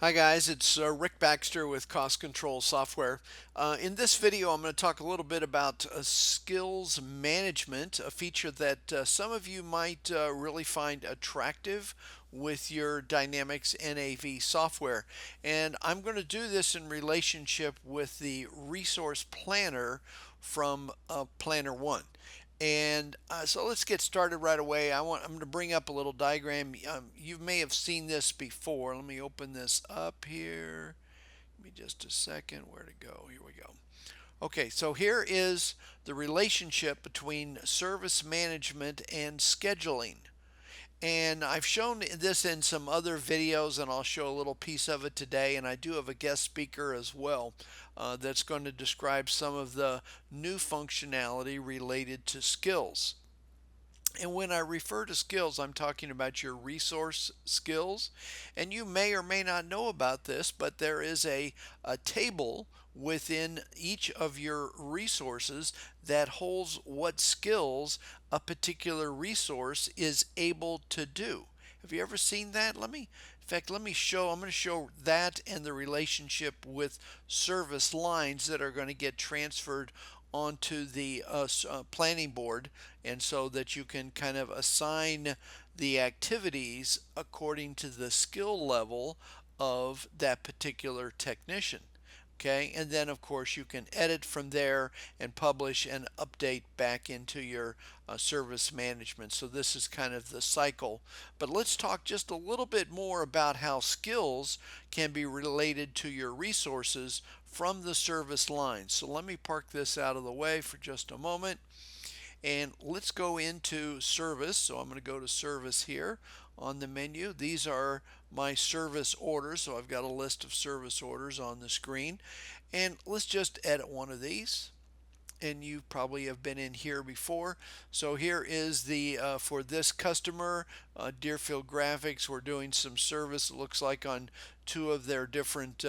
Hi guys, it's Rick Baxter with Cost Control Software. In this video, I'm going to talk a little bit about skills management, a feature that some of you might really find attractive with your Dynamics NAV software. And I'm going to do this in relationship with the Resource Planner from Planner One. And so let's get started right away. I'm going to bring up a little diagram. You may have seen this before. Let me open this up here. Give me just a second. Where to go? Here we go. Okay, so here is the relationship between service management and scheduling. And I've shown this in some other videos, and I'll show a little piece of it today. And I do have a guest speaker as well that's going to describe some of the new functionality related to skills. And when I refer to skills, I'm talking about your resource skills. And you may or may not know about this, but there is a table within each of your resources that holds what skills a particular resource is able to do. Have you ever seen that? In fact, let me show, I'm going to show that and the relationship with service lines that are going to get transferred onto the planning board, and so that you can kind of assign the activities according to the skill level of that particular technician. Okay, and then of course you can edit from there and publish and update back into your service management. So this is kind of the cycle. But let's talk just a little bit more about how skills can be related to your resources from the service line. So let me park this out of the way for just a moment. And let's go into service. So I'm going to go to service here on the menu. These are my service orders. So I've got a list of service orders on the screen. And let's just edit one of these. And you probably have been in here before. So here is the for this customer, Deerfield Graphics. We're doing some service, it looks like, on two of their different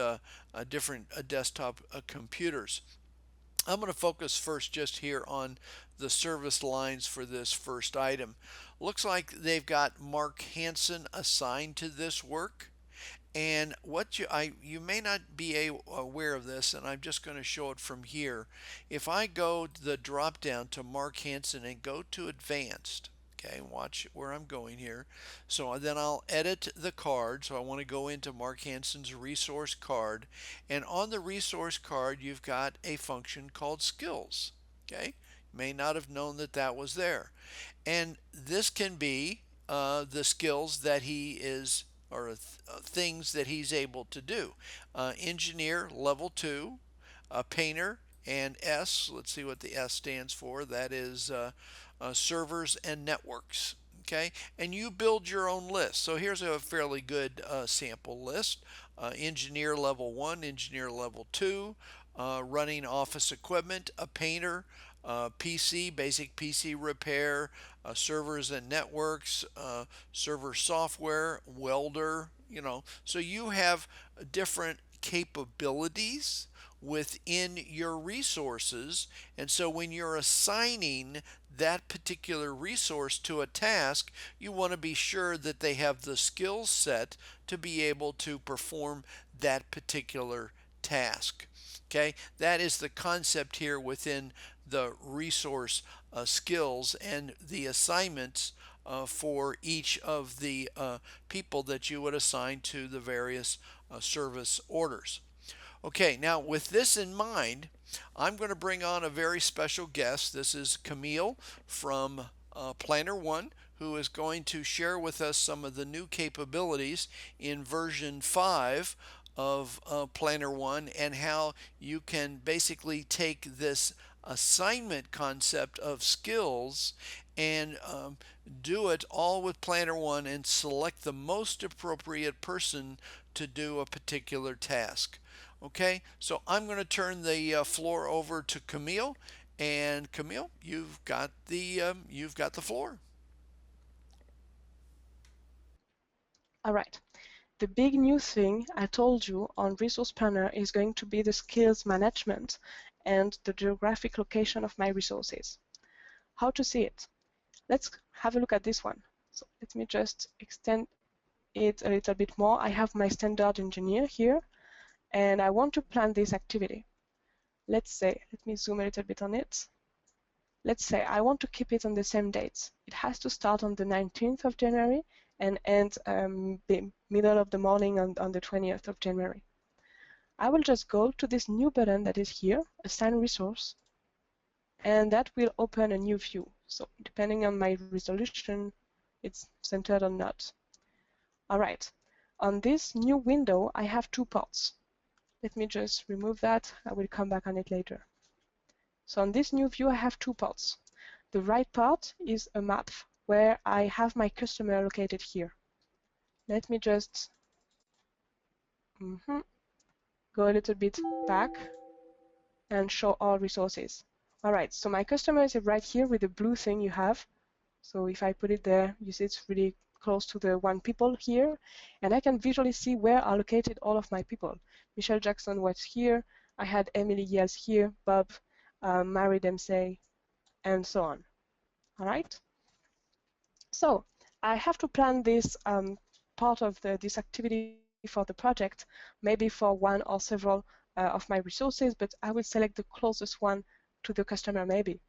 desktop computers. I'm going to focus first just here on the service lines for this first item. Looks like they've got Mark Hansen assigned to this work. And what you may not be aware of this, and I'm just going to show it from here. If I go to the drop down to Mark Hansen and go to advanced, okay, watch where I'm going here. So then I'll edit the card. So I want to go into Mark Hansen's resource card, and on the resource card you've got a function called skills. Okay, you may not have known that that was there, and this can be the skills that he is, or things that he's able to do. Engineer level 2, painter, and S. Let's see what the S stands for. That is servers and networks. Okay, and you build your own list. So here's a fairly good sample list. Engineer level 1, engineer level 2, running office equipment, a painter, PC, basic PC repair, servers and networks, server software, welder, So you have different capabilities within your resources. And so when you're assigning that particular resource to a task, you want to be sure that they have the skill set to be able to perform that particular task. Okay, that is the concept here within the resource skills and the assignments for each of the people that you would assign to the various service orders. Okay, now with this in mind, I'm going to bring on a very special guest. This is Camille from Planner One, who is going to share with us some of the new capabilities in version 5 of Planner One, and how you can basically take this assignment concept of skills and do it all with Planner One and select the most appropriate person to do a particular task. Okay, so I'm going to turn the floor over to Camille, and Camille, you've got the floor. All right. The big new thing I told you on Resource Planner is going to be the skills management and the geographic location of my resources. How to see it? Let's have a look at this one. So let me just extend it a little bit more, I have my standard engineer here, and I want to plan this activity. Let's say, let me zoom a little bit on it. Let's say I want to keep it on the same dates. It has to start on the 19th of January and end the middle of the morning on the 20th of January. I will just go to this new button that is here, Assign Resource, and that will open a new view. So depending on my resolution, it's centered or not. All right. On this new window, I have two parts. Let me just remove that. I will come back on it later. So on this new view, I have two parts. The right part is a map where I have my customer located here. Let me just go a little bit back and show all resources. All right, so my customer is right here with the blue thing you have. So if I put it there, you see it's really close to the one people here, and I can visually see where are located all of my people. Michelle Jackson was here, I had Emily Yales here, Bob, Mary Dempsey, and so on. All right. So I have to plan this part of this activity for the project, maybe for one or several of my resources, but I will select the closest one to the customer maybe.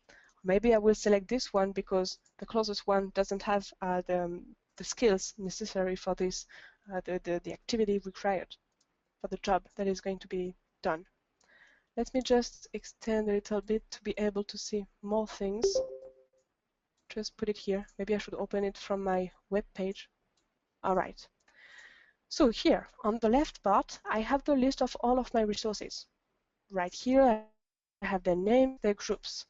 Maybe I will select this one because the closest one doesn't have the skills necessary for this, the activity required for the job that is going to be done. Let me just extend a little bit to be able to see more things. Just put it here. Maybe I should open it from my web page. All right. So here, on the left part, I have the list of all of my resources. Right here, I have their names, their groups.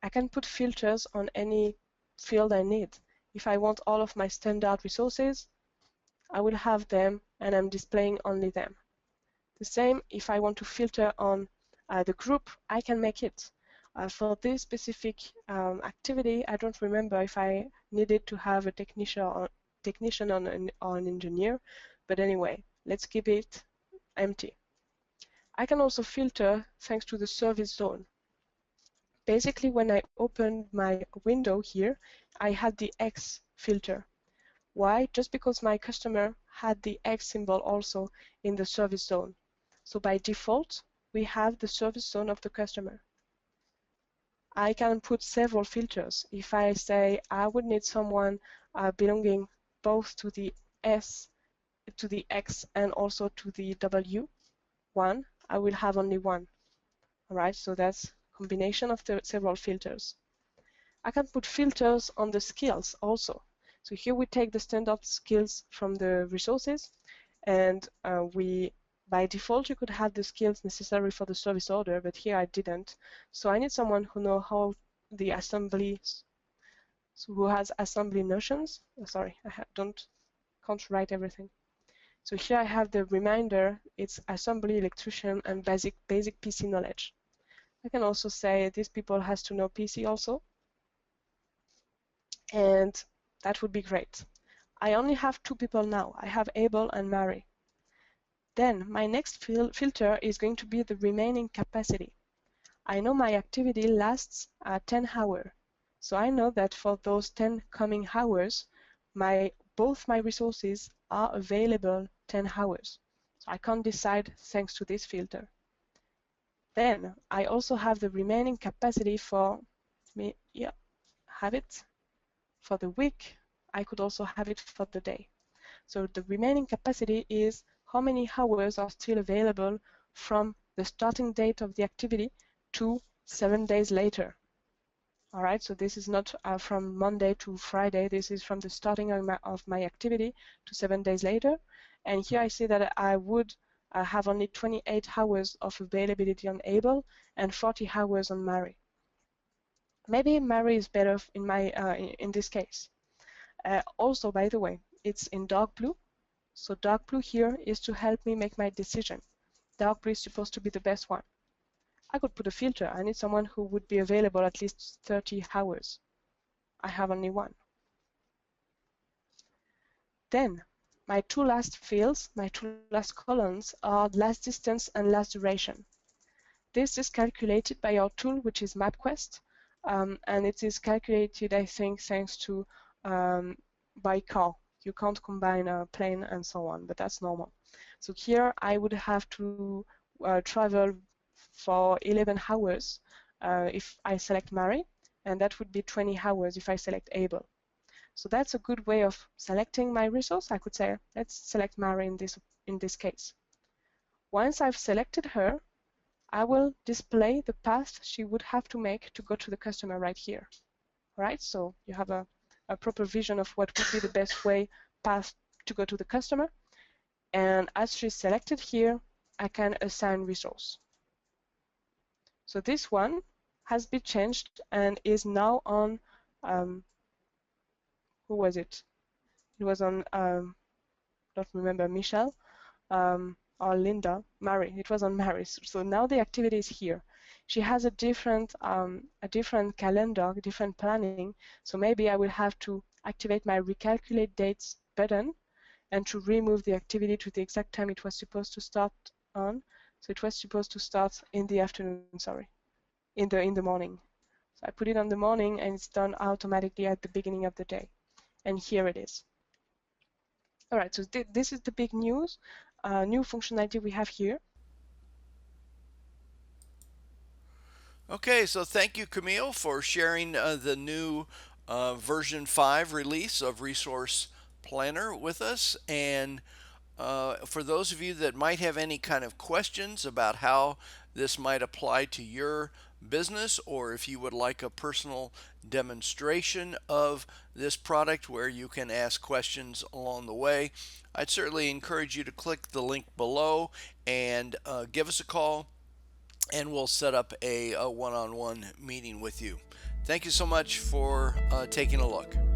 I can put filters on any field I need. If I want all of my standard resources, I will have them, and I'm displaying only them. The same, if I want to filter on the group, I can make it. For this specific activity, I don't remember if I needed to have a technician or an engineer, but anyway, let's keep it empty. I can also filter thanks to the service zone. Basically, when I opened my window here, I had the X filter. Why? Just because my customer had the X symbol also in the service zone. So by default, we have the service zone of the customer. I can put several filters. If I say I would need someone belonging both to the S, to the X, and also to the W1, I will have only one. All right, so that's a combination of the several filters. I can put filters on the skills also. So here we take the standard skills from the resources, and by default, you could have the skills necessary for the service order, but here I didn't. So I need someone who knows how the assembly, so who has assembly notions. Oh, sorry, can't write everything. So here I have the reminder, it's assembly, electrician, and basic PC knowledge. I can also say these people has to know PC also, and that would be great. I only have two people now. I have Abel and Mary. Then my next filter is going to be the remaining capacity. I know my activity lasts 10 hours. So I know that for those 10 coming hours, both my resources are available 10 hours. So I can't decide thanks to this filter. Then I also have the remaining capacity for have it for the week. I could also have it for the day. So the remaining capacity is how many hours are still available from the starting date of the activity to 7 days later. All right, so this is not from Monday to Friday. This is from the starting of my activity to 7 days later. And here I see that I would have only 28 hours of availability on Able and 40 hours on Mary. Maybe Mary is better in this case. Also, by the way, it's in dark blue. So dark blue here is to help me make my decision. Dark blue is supposed to be the best one. I could put a filter. I need someone who would be available at least 30 hours. I have only one. Then my two last fields, my two last columns are last distance and last duration. This is calculated by our tool, which is MapQuest, and it is calculated, I think, thanks to by car. You can't combine a plane and so on, but that's normal. So here I would have to travel for 11 hours if I select Mary, and that would be 20 hours if I select Able. So that's a good way of selecting my resource. I could say, let's select Mary in this case. Once I've selected her, I will display the path she would have to make to go to the customer right here. Right? So you have a proper vision of what would be the best way path to go to the customer. And as she's selected here, I can assign resource. So this one has been changed and is now on, who was it? It was on, don't remember, Michelle or Linda, Mary. It was on Mary. So now the activity is here. She has a different calendar, different planning. So maybe I will have to activate my recalculate dates button and to remove the activity to the exact time it was supposed to start on. So it was supposed to start in the afternoon, sorry, in the morning. So I put it on the morning and it's done automatically at the beginning of the day. And here it is. All right, so this is the big news, new functionality we have here. Okay, so thank you, Camille, for sharing the new version 5 release of Resource Planner with us. And for those of you that might have any kind of questions about how this might apply to your business, or if you would like a personal demonstration of this product where you can ask questions along the way, I'd certainly encourage you to click the link below and give us a call, and we'll set up a one-on-one meeting with you. Thank you so much for taking a look.